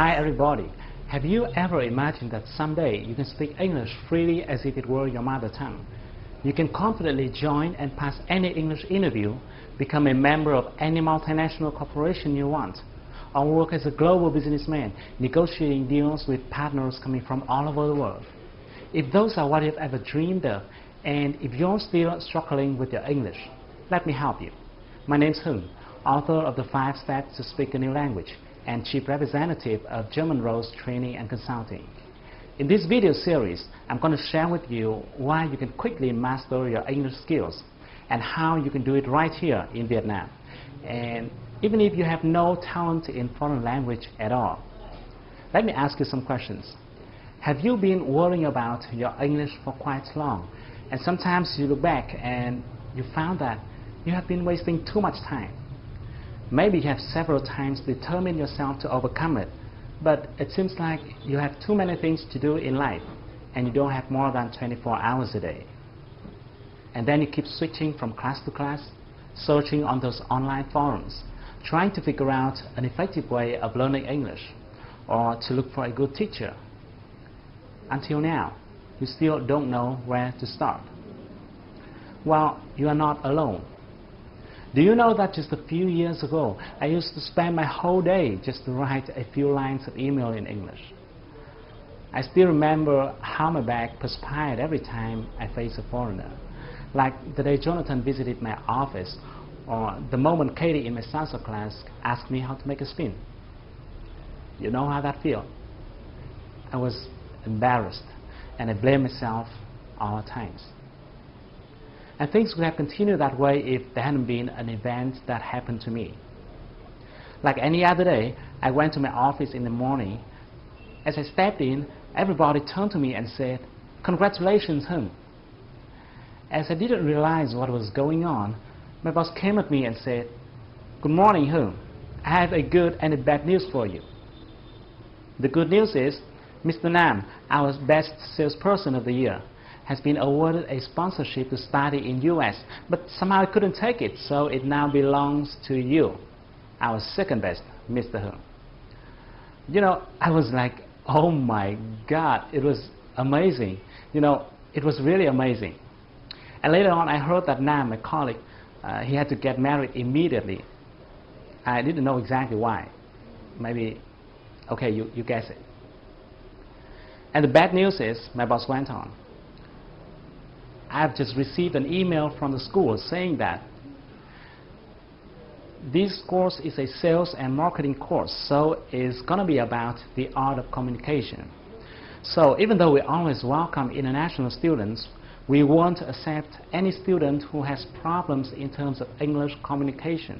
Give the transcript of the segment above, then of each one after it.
Hi everybody. Have you ever imagined that someday you can speak English freely as if it were your mother tongue? You can confidently join and pass any English interview, become a member of any multinational corporation you want, or work as a global businessman, negotiating deals with partners coming from all over the world. If those are what you've ever dreamed of, and if you're still struggling with your English, let me help you. My name's Hưng, author of the 5 Steps to Speak a New Language and Chief Representative of German Rose Training and Consulting. In this video series, I'm going to share with you why you can quickly master your English skills and how you can do it right here in Vietnam. And even if you have no talent in foreign language at all. Let me ask you some questions. Have you been worrying about your English for quite long? And sometimes you look back and you found that you have been wasting too much time. Maybe you have several times determined yourself to overcome it, but it seems like you have too many things to do in life and you don't have more than 24 hours a day. And then you keep switching from class to class, searching on those online forums, trying to figure out an effective way of learning English or to look for a good teacher. Until now, you still don't know where to start. Well, you are not alone. Do you know that just a few years ago, I used to spend my whole day just to write a few lines of email in English? I still remember how my back perspired every time I faced a foreigner. Like the day Jonathan visited my office, or the moment Katie in my salsa class asked me how to make a spin. You know how that feels? I was embarrassed, and I blamed myself all the times. And things would have continued that way if there hadn't been an event that happened to me. Like any other day, I went to my office in the morning. As I stepped in, everybody turned to me and said, "Congratulations, Hưng." As I didn't realize what was going on, my boss came at me and said, "Good morning, Hưng. I have a good and a bad news for you. The good news is, Mr. Nam, our best salesperson of the year, has been awarded a sponsorship to study in US, but somehow I couldn't take it, so it now belongs to you, our second best, Mr. Hưng." You know, I was like, oh my God, it was amazing. You know, it was really amazing. And later on, I heard that Nam, my colleague, he had to get married immediately. I didn't know exactly why. Maybe, okay, you guess it. And the bad news is, my boss went on, I've just received an email from the school saying that this course is a sales and marketing course, so it's going to be about the art of communication. So even though we always welcome international students, we won't accept any student who has problems in terms of English communication.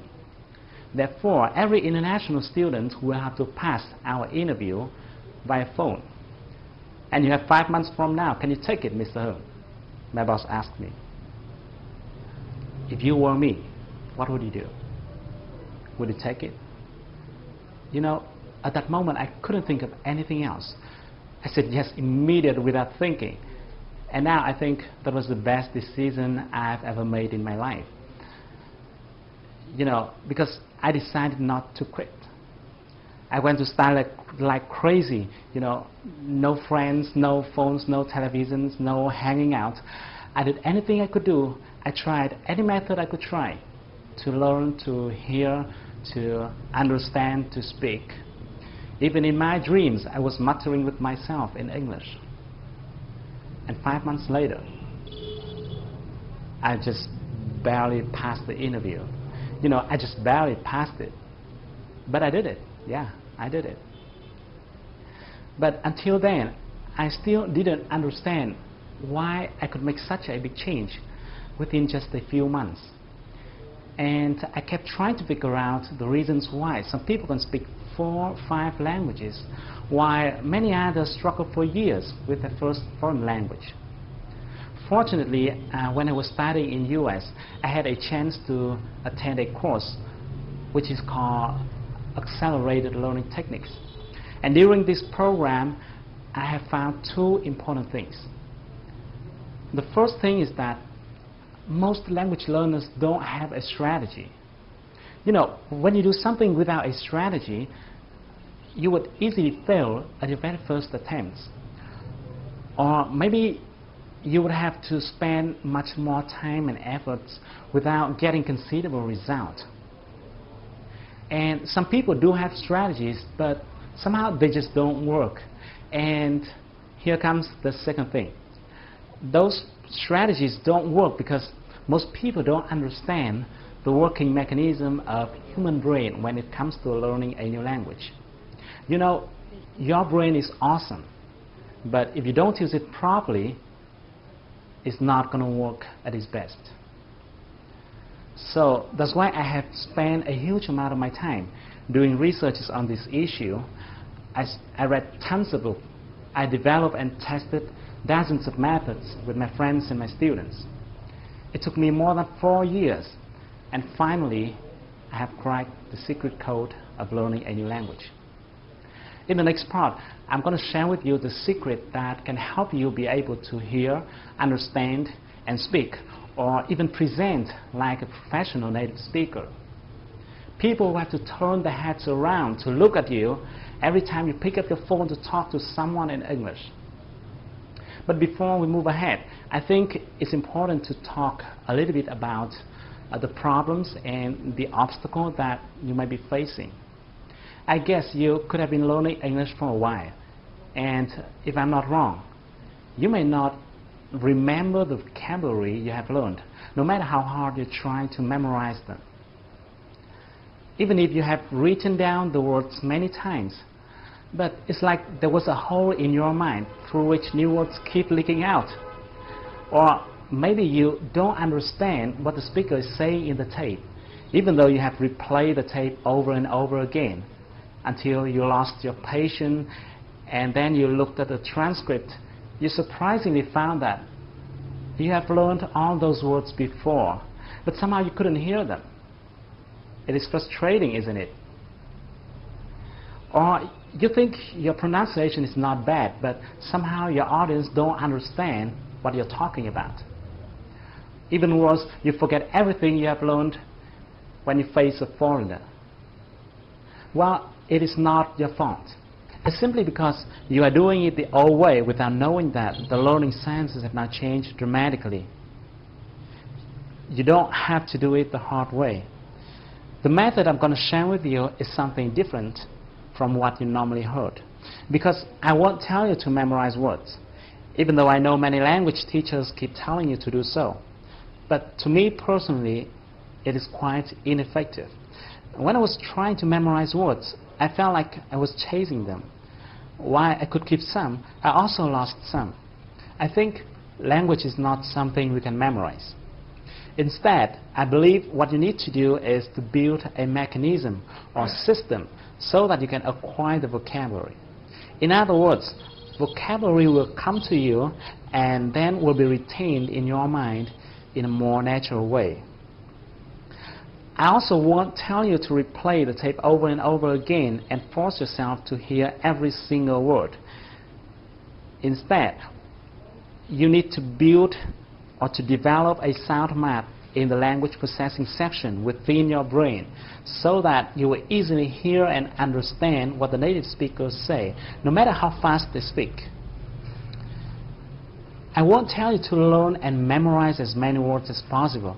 Therefore, every international student will have to pass our interview via phone. And you have 5 months from now. Can you take it, Mr. Hưng? My boss asked me. If you were me, what would you do? Would you take it? You know, at that moment I couldn't think of anything else. I said yes immediately without thinking. And now I think that was the best decision I've ever made in my life. You know, because I decided not to quit. I went to study like crazy, you know, no friends, no phones, no televisions, no hanging out. I did anything I could do. I tried any method I could try to learn, to hear, to understand, to speak. Even in my dreams, I was muttering with myself in English. And 5 months later, I just barely passed the interview. You know, I just barely passed it. But I did it. Yeah, I did it. But until then, I still didn't understand why I could make such a big change within just a few months. And I kept trying to figure out the reasons why some people can speak 4, 5 languages, while many others struggle for years with their first foreign language. Fortunately, when I was studying in US, I had a chance to attend a course which is called Accelerated Learning Techniques. And during this program, I have found 2 important things. The first thing is that most language learners don't have a strategy. You know, when you do something without a strategy, you would easily fail at your very first attempts. Or maybe you would have to spend much more time and efforts without getting considerable result. And some people do have strategies, but somehow they just don't work. And here comes the second thing. Those strategies don't work because most people don't understand the working mechanism of human brain when it comes to learning a new language. You know, your brain is awesome, but if you don't use it properly, it's not going to work at its best. So that's why I have spent a huge amount of my time doing researches on this issue. I read tons of books. I developed and tested dozens of methods with my friends and my students. It took me more than 4 years, and finally I have cracked the secret code of learning a new language. In the next part, I'm going to share with you the secret that can help you be able to hear, understand, and speak, or even present like a professional native speaker. People will have to turn their heads around to look at you every time you pick up your phone to talk to someone in English. But before we move ahead, I think it's important to talk a little bit about the problems and the obstacles that you might be facing. I guess you could have been learning English for a while, and if I'm not wrong, you may not remember the vocabulary you have learned, no matter how hard you try to memorize them. Even if you have written down the words many times, but it's like there was a hole in your mind through which new words keep leaking out. Or maybe you don't understand what the speaker is saying in the tape, even though you have replayed the tape over and over again until you lost your patience, and then you looked at the transcript. You surprisingly found that you have learned all those words before, but somehow you couldn't hear them. It is frustrating, isn't it? Or you think your pronunciation is not bad, but somehow your audience don't understand what you're talking about. Even worse, you forget everything you have learned when you face a foreigner. Well, it is not your fault. It's simply because you are doing it the old way without knowing that the learning sciences have now changed dramatically. You don't have to do it the hard way. The method I'm going to share with you is something different from what you normally heard, because I won't tell you to memorize words, even though I know many language teachers keep telling you to do so. But to me personally, it is quite ineffective. When I was trying to memorize words, I felt like I was chasing them. While I could keep some, I also lost some. I think language is not something we can memorize. Instead, I believe what you need to do is to build a mechanism or system so that you can acquire the vocabulary. In other words, vocabulary will come to you and then will be retained in your mind in a more natural way. I also won't tell you to replay the tape over and over again and force yourself to hear every single word. Instead, you need to build or to develop a sound map in the language processing section within your brain so that you will easily hear and understand what the native speakers say, no matter how fast they speak. I won't tell you to learn and memorize as many words as possible.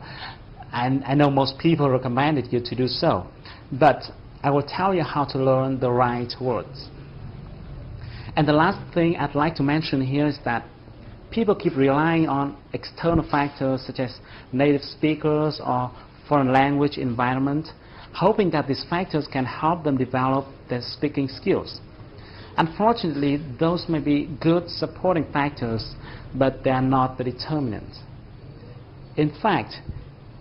I know most people recommended you to do so, but I will tell you how to learn the right words. And the last thing I'd like to mention here is that people keep relying on external factors such as native speakers or foreign language environment, hoping that these factors can help them develop their speaking skills. Unfortunately, those may be good supporting factors, but they are not the determinant. In fact,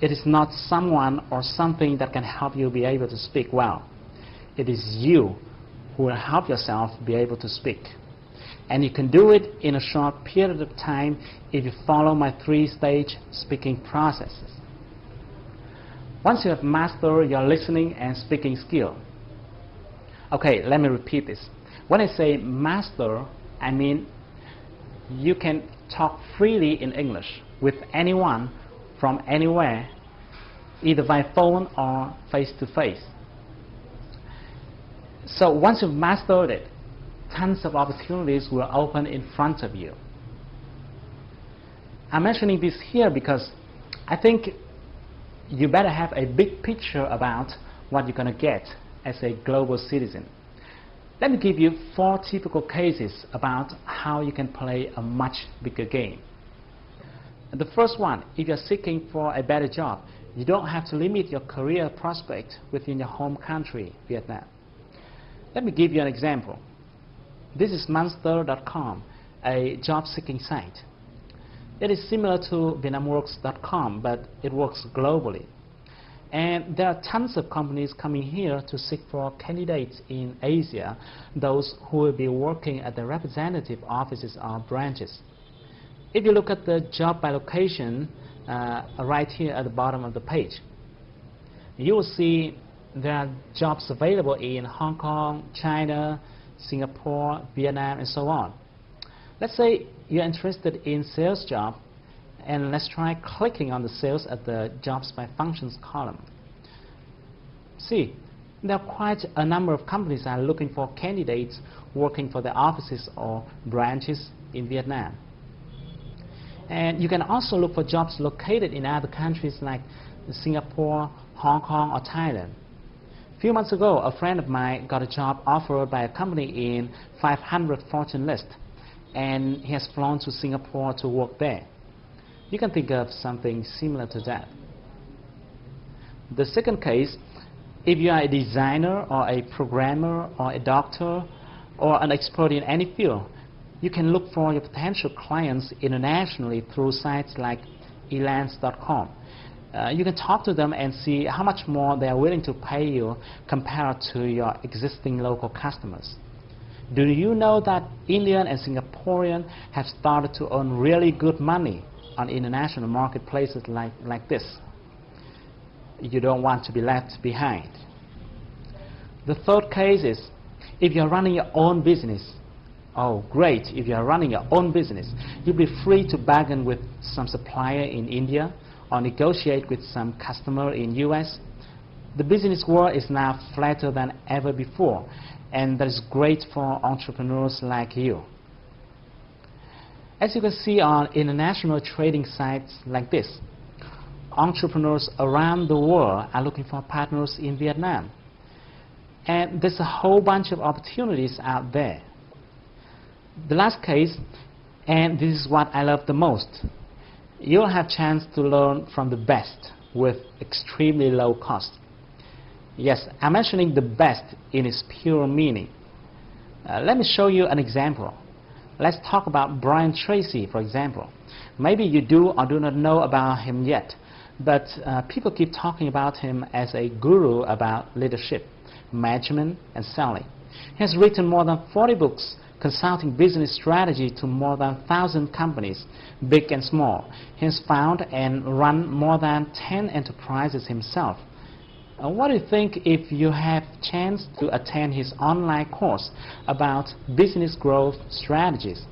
it is not someone or something that can help you be able to speak well. It is you who will help yourself be able to speak. And you can do it in a short period of time if you follow my 3-stage speaking processes. Once you have mastered your listening and speaking skill. Okay, let me repeat this. When I say master, I mean you can talk freely in English with anyone from anywhere, either by phone or face-to-face. So once you've mastered it, tons of opportunities will open in front of you. I'm mentioning this here because I think you better have a big picture about what you're going to get as a global citizen. Let me give you 4 typical cases about how you can play a much bigger game. The first one, if you're seeking for a better job, you don't have to limit your career prospect within your home country, Vietnam. Let me give you an example. This is monster.com, a job-seeking site. It is similar to vietnamworks.com, but it works globally. And there are tons of companies coming here to seek for candidates in Asia, those who will be working at the representative offices or branches. If you look at the job by location right here at the bottom of the page, you will see there are jobs available in Hong Kong, China, Singapore, Vietnam, and so on. Let's say you're interested in sales job, and let's try clicking on the sales at the jobs by functions column. See, there are quite a number of companies that are looking for candidates working for their offices or branches in Vietnam. And you can also look for jobs located in other countries like Singapore, Hong Kong, or Thailand. A few months ago, a friend of mine got a job offered by a company in 500 Fortune list, and he has flown to Singapore to work there. You can think of something similar to that. The second case, if you are a designer or a programmer or a doctor or an expert in any field, you can look for your potential clients internationally through sites like elance.com. You can talk to them and see how much more they are willing to pay you compared to your existing local customers. Do you know that Indian and Singaporean have started to earn really good money on international marketplaces like this? You don't want to be left behind. The third case is if you're running your own business. Oh, great. If you're running your own business, you'll be free to bargain with some supplier in India or negotiate with some customer in US. The business world is now flatter than ever before, and that is great for entrepreneurs like you. As you can see on international trading sites like this, entrepreneurs around the world are looking for partners in Vietnam. And there's a whole bunch of opportunities out there. The last case, and this is what I love the most, you'll have a chance to learn from the best with extremely low cost. Yes, I'm mentioning the best in its pure meaning. Let me show you an example. Let's talk about Brian Tracy, for example. Maybe you do or do not know about him yet, but people keep talking about him as a guru about leadership, management, and selling. He has written more than 40 books consulting business strategy to more than 1,000 companies, big and small. He has founded and run more than 10 enterprises himself. What do you think if you have a chance to attend his online course about business growth strategies?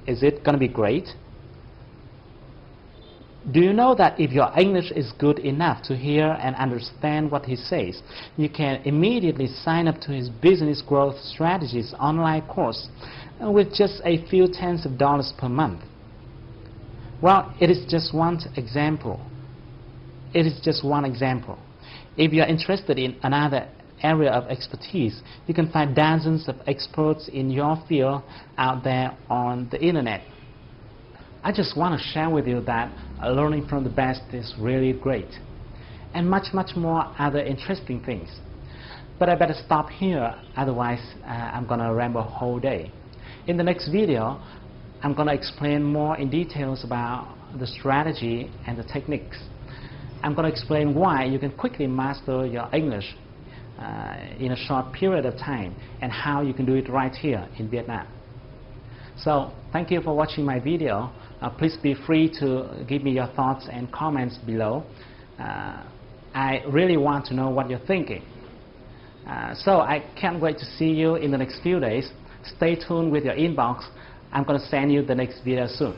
Is it going to be great? Do you know that if your English is good enough to hear and understand what he says, you can immediately sign up to his business growth strategies online course with just a few tens of dollars per month? Well, it is just one example. It is just one example. If you are interested in another area of expertise, you can find dozens of experts in your field out there on the internet. I just want to share with you that learning from the best is really great, and much more other interesting things. But I better stop here, otherwise I'm going to ramble a whole day. In the next video, I'm going to explain more in details about the strategy and the techniques. I'm going to explain why you can quickly master your English in a short period of time, and how you can do it right here in Vietnam. So, thank you for watching my video. Please be free to give me your thoughts and comments below. I really want to know what you're thinking. So I can't wait to see you in the next few days. Stay tuned with your inbox. I'm going to send you the next video soon.